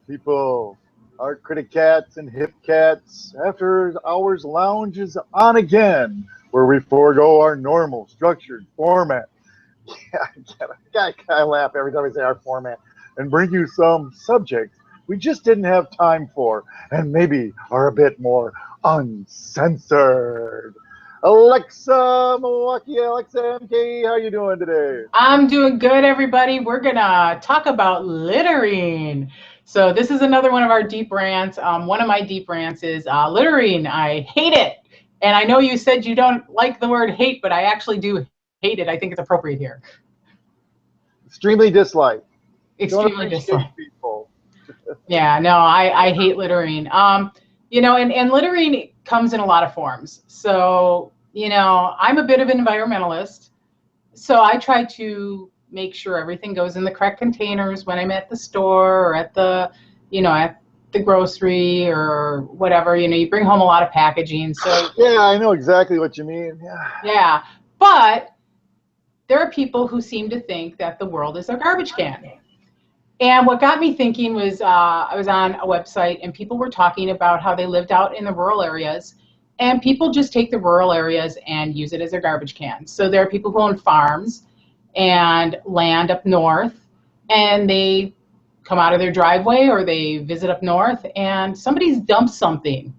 People, our critic cats and hip cats, after hours lounge is on again, where we forego our normal structured format. I laugh every time I say our format and bring you some subjects we just didn't have time for and maybe are a bit more uncensored. Alexa, Milwaukee, Alexa MK, how you doing today? I'm doing good, everybody. We're going to talk about littering. So this is another one of our deep rants. One of my deep rants is littering. I hate it. And I know you said you don't like the word hate, but I actually do hate it. I think it's appropriate here. Extremely disliked. Don't Extremely appreciate disliked. people. Yeah, no, I hate littering. And littering comes in a lot of forms. So, I'm a bit of an environmentalist. So I try to make sure everything goes in the correct containers when I'm at the store or at the grocery or whatever. You bring home a lot of packaging. So Yeah, I know exactly what you mean. yeah, but there are people who seem to think that the world is a garbage can. And what got me thinking was I was on a website and people were talking about how they lived out in the rural areas. And people just take the rural areas and use it as their garbage can. So there are people who own farms and land up north, and they come out of their driveway or they visit up north, and somebody's dumped something.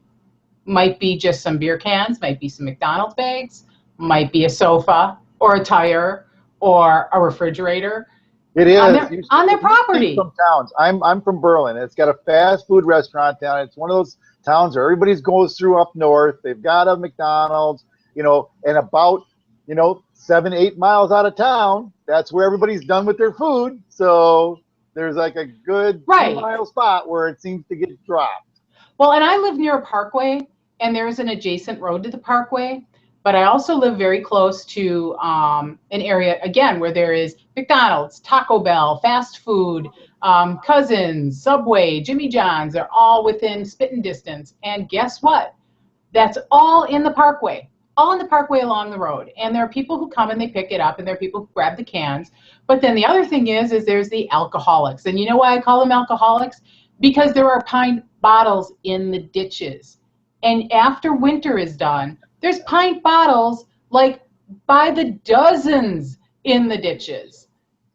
Might be just some beer cans, might be some McDonald's bags, might be a sofa or a tire or a refrigerator It on is. their property. Some towns. I'm from Berlin. It's got a fast food restaurant down. It's one of those towns where everybody goes through up north. They've got a McDonald's, and about 7-8 miles out of town, that's where everybody's done with their food. So there's like a good Right. 2 mile spot where it seems to get dropped. Well, and I live near a parkway, and there's an adjacent road to the parkway. But I also live very close to an area, again, where there is McDonald's, Taco Bell, fast food, Cousins, Subway, Jimmy John's. They're all within spitting distance. And guess what? That's all in the parkway, all in the parkway along the road. And there are people who come and they pick it up, and there are people who grab the cans. But then the other thing is there's the alcoholics. And you know why I call them alcoholics? Because there are pint bottles in the ditches. And after winter is done, there's pint bottles like by the dozens in the ditches.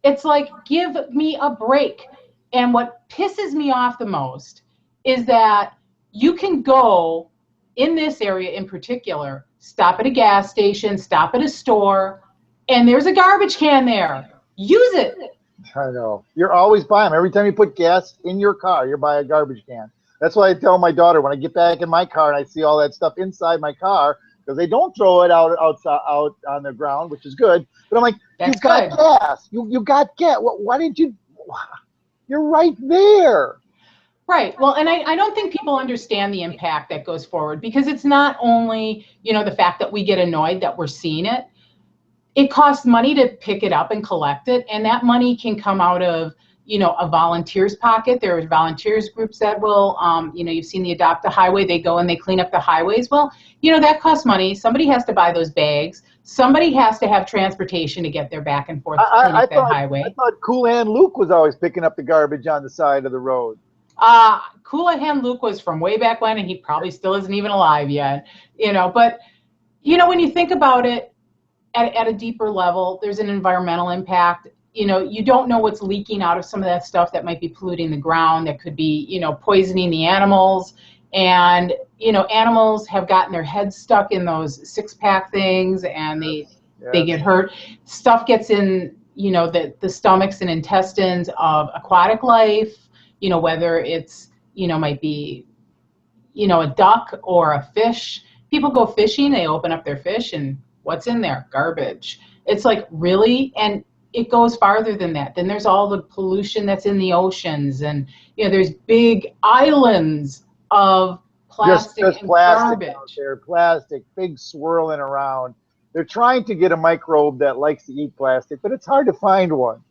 It's like, give me a break. And what pisses me off the most is that you can go in this area in particular, stop at a gas station, stop at a store, and there's a garbage can there. Use it. I know. You're always buying them. Every time you put gas in your car, you're buying a garbage can. That's why I tell my daughter when I get back in my car and I see all that stuff inside my car, because they don't throw it out on the ground, which is good. But I'm like, you've got gas. You got gas. Why did you? You're right there. Right. Well, and I don't think people understand the impact that goes forward, because it's not only, the fact that we get annoyed that we're seeing it. It costs money to pick it up and collect it. And that money can come out of, a volunteer's pocket. There are volunteers groups that will, you've seen the Adopt a Highway. They go and they clean up the highways. Well, that costs money. Somebody has to buy those bags. Somebody has to have transportation to get their back and forth to clean up that highway. I thought Cool Hand Luke was always picking up the garbage on the side of the road. Cool Hand Luke was from way back when, and he probably still isn't even alive yet. But, when you think about it at a deeper level, there's an environmental impact. You don't know what's leaking out of some of that stuff that might be polluting the ground, that could be, poisoning the animals. And, animals have gotten their heads stuck in those 6-pack things, and they get hurt. Stuff gets in, the stomachs and intestines of aquatic life, whether it's, might be, a duck or a fish. People go fishing, they open up their fish, and what's in there? Garbage. It's like, really? And it goes farther than that. Then there's all the pollution that's in the oceans, and there's big islands of plastic just and plastic garbage. Out there, plastic, big swirling around. They're trying to get a microbe that likes to eat plastic, but it's hard to find one.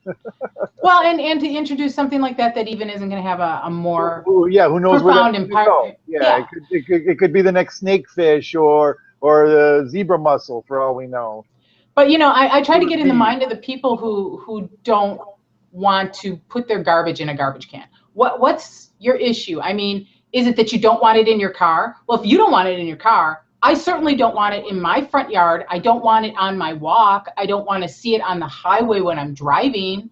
Well, and to introduce something like that even isn't going to have a more who knows profound where impact. Yeah. It could be the next snakefish or the zebra mussel, for all we know. But I try to get in the mind of the people who don't want to put their garbage in a garbage can. What's your issue? I mean, is it that you don't want it in your car? Well, if you don't want it in your car, I certainly don't want it in my front yard. I don't want it on my walk. I don't want to see it on the highway when I'm driving.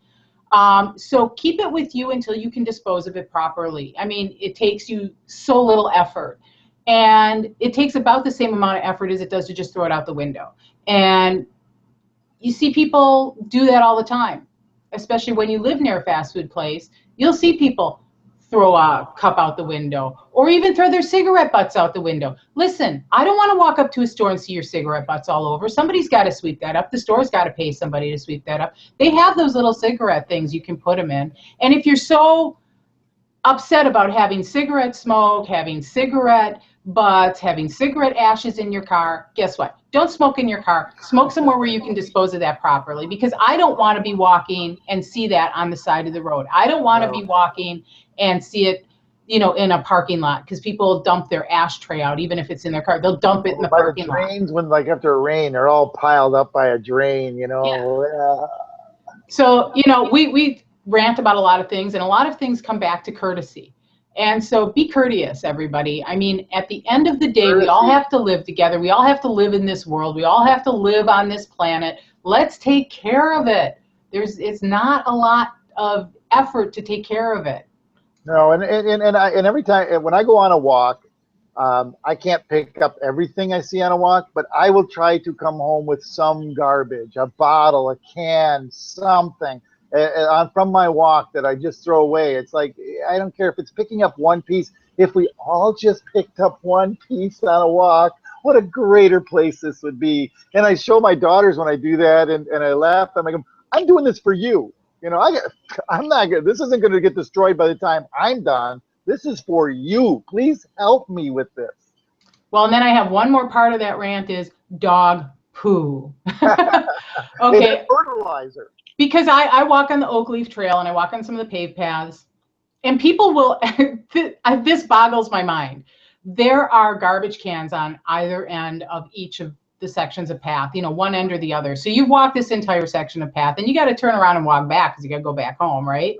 So keep it with you until you can dispose of it properly. I mean, it takes you so little effort. And it takes about the same amount of effort as it does to just throw it out the window. And you see people do that all the time, especially when you live near a fast food place. You'll see people throw a cup out the window or even throw their cigarette butts out the window. Listen, I don't want to walk up to a store and see your cigarette butts all over. Somebody's got to sweep that up. The store's got to pay somebody to sweep that up. They have those little cigarette things you can put them in. And if you're so upset about having cigarette smoke, having cigarette butts, having cigarette ashes in your car, guess what? Don't smoke in your car. Smoke somewhere where you can dispose of that properly, because I don't want to be walking and see that on the side of the road. I don't want to be walking and see it, you know, in a parking lot, because people dump their ashtray out, even if it's in their car. They'll dump it in the parking lot. Drains, when like after a rain, they're all piled up by a drain, you know. Yeah. So, you know, we rant about a lot of things, and a lot of things come back to courtesy. And so be courteous, everybody. I mean, at the end of the day, we all have to live together. We all have to live in this world. We all have to live on this planet. Let's take care of it. It's not a lot of effort to take care of it. No, and every time when I go on a walk, I can't pick up everything I see on a walk, but I will try to come home with some garbage, a bottle, a can, something from my walk that I just throw away. It's like, I don't care if it's picking up one piece. If we all just picked up one piece on a walk, what a greater place this would be. And I show my daughters when I do that, and I laugh. I'm like, I'm doing this for you. You know, I'm not good. This isn't going to get destroyed by the time I'm done. This is for you. Please help me with this. Well, and then I have one more part of that rant is dog poo. Okay. Hey, fertilizer. Because I walk on the Oak Leaf Trail and I walk on some of the paved paths, and people will, this boggles my mind. There are garbage cans on either end of each of the sections of path, you know, one end or the other. So you walk this entire section of path, and you got to turn around and walk back because you got to go back home, right?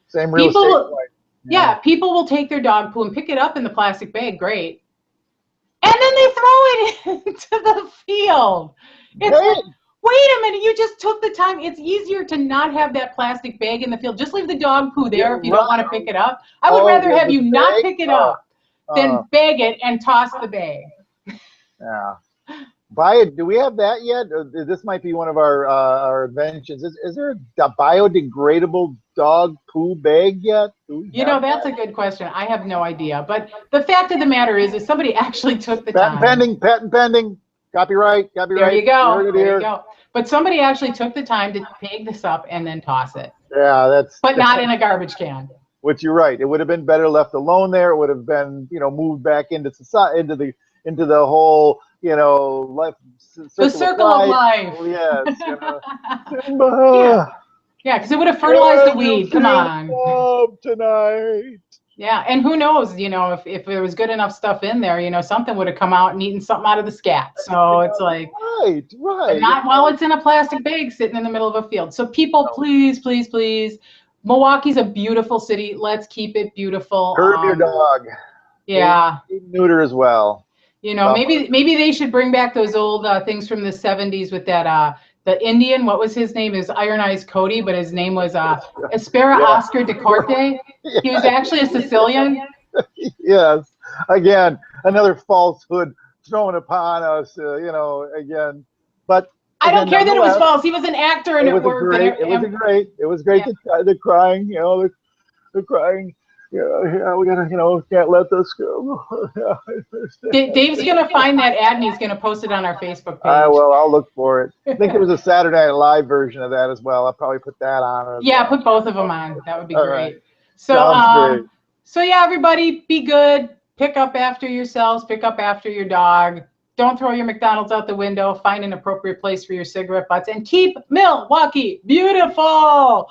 Same real estate way. Yeah, people will take their dog poo and pick it up in the plastic bag, great. And then they throw it into the field. It's like, wait a minute, you just took the time. It's easier to not have that plastic bag in the field. Just leave the dog poo there if you don't want to pick it up. I would rather have you not pick it up than bag it and toss the bag. Yeah. Do we have that yet? This might be one of our inventions. Is there a biodegradable dog poo bag yet? You know, that's a good question. I have no idea. But the fact of the matter is somebody actually took the time. Patent pending. Copyright. There you go. There you go. But somebody actually took the time to pick this up and then toss it. Yeah, But not in a garbage can. Which you're right. It would have been better left alone there. It would have been, you know, moved back into society, into the whole, you know, life. The circle of life. Well, yes. You know. Yeah, because it would have fertilized the weed. Come on. Tonight. Yeah, and who knows, you know, if there was good enough stuff in there, you know, something would have come out and eaten something out of the scat. So it's like, right. Not while it's in a plastic bag sitting in the middle of a field. So people, please. Milwaukee's a beautiful city. Let's keep it beautiful. Curb your dog. Yeah. Neuter as well. You know, maybe they should bring back those old things from the 70s with that the Indian. What was his name? Is Iron Eyes Cody, but his name was Espera Oscar de Corte. He was actually a Sicilian. Yes. Again, another falsehood thrown upon us. You know, again, but. I don't care that it was false. He was an actor, and it worked. It was great. The crying, you know, the crying. Yeah, we gotta, you know, can't let this go. Dave's gonna find that ad and he's gonna post it on our Facebook page. Well, I'll look for it. I think there was a Saturday Night Live version of that as well. I'll probably put that on. Yeah, put both of them on. That would be great. Right. So, so yeah, everybody, be good. Pick up after yourselves. Pick up after your dog. Don't throw your McDonald's out the window. Find an appropriate place for your cigarette butts, and keep Milwaukee beautiful.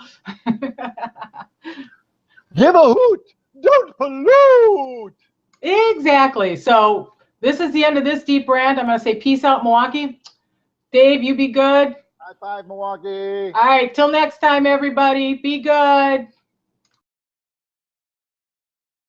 Give a hoot. Don't pollute. Exactly. So this is the end of this Deep Rant. I'm going to say peace out, Milwaukee. Dave, you be good. High five, Milwaukee. All right. Till next time, everybody. Be good.